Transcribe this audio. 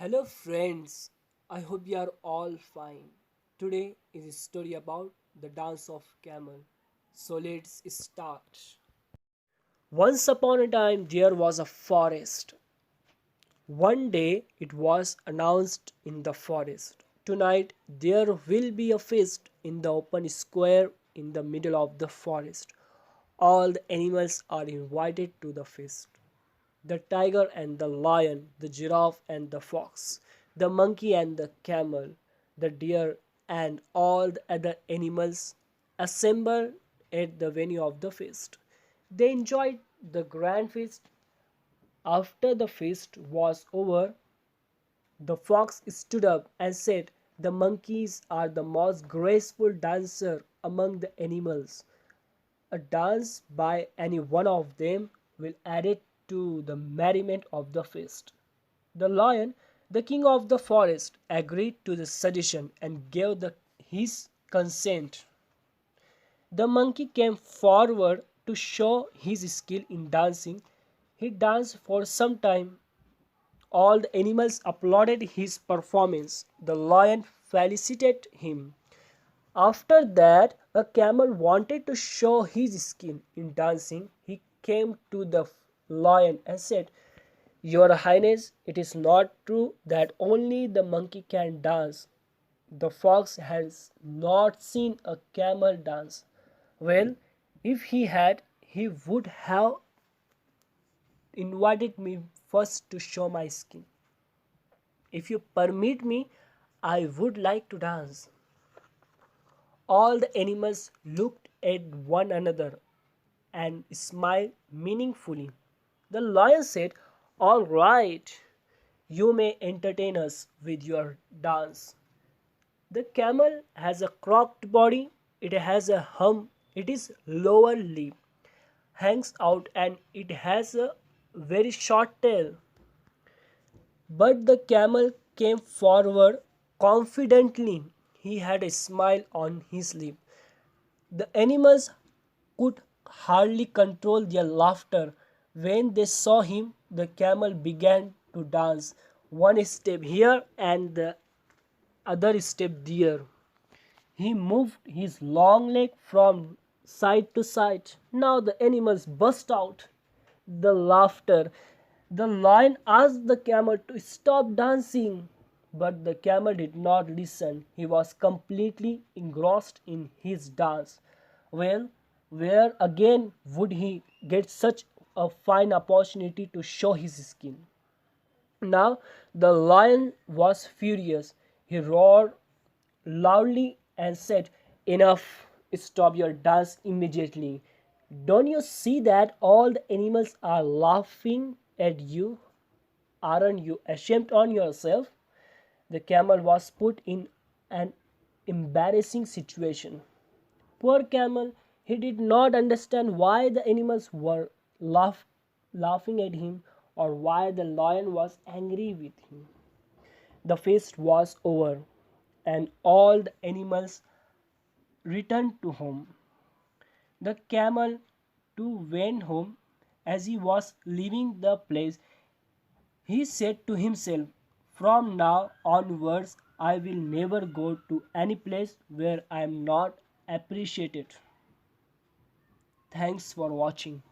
Hello friends, I hope you are all fine. Today is a story about the dance of camel. So let's start. Once upon a time there was a forest. One day it was announced in the forest. Tonight there will be a feast in the open square in the middle of the forest. All the animals are invited to the feast. The tiger and the lion, the giraffe and the fox, the monkey and the camel, the deer and all the other animals assembled at the venue of the feast. They enjoyed the grand feast. After the feast was over, the fox stood up and said, "The monkeys are the most graceful dancer among the animals. A dance by any one of them will add it to the merriment of the feast." The lion, the king of the forest, agreed to the suggestion and gave his consent. The monkey came forward to show his skill in dancing. He danced for some time. All the animals applauded his performance. The lion felicitated him. After that, a camel wanted to show his skill in dancing. He came to the lion and said, "Your Highness, it is not true that only the monkey can dance. The fox has not seen a camel dance." Well, if he had, he would have invited me first to show my skill. If you permit me, I would like to dance. All the animals looked at one another and smiled meaningfully. The lion said, "All right, you may entertain us with your dance." The camel has a cropped body, it has a hump, its lower lip hangs out, and it has a very short tail. But the camel came forward confidently. He had a smile on his lip. The animals could hardly control their laughter. When they saw him, the camel began to dance, one step here and the other step there. He moved his long leg from side to side. Now the animals burst out the laughter. The lion asked the camel to stop dancing, but the camel did not listen. He was completely engrossed in his dance. Well, where again would he get such a fine opportunity to show his skill? Now the lion was furious. He roared loudly and said, "Enough! Stop your dance immediately. Don't you see that all the animals are laughing at you? Aren't you ashamed on yourself?" The camel was put in an embarrassing situation. Poor camel, he did not understand why the animals were laughing at him or why the lion was angry with him. The feast was over and all the animals returned to home. The camel too went home. As he was leaving the place, he said to himself, "From now onwards, I will never go to any place where I am not appreciated." Thanks for watching.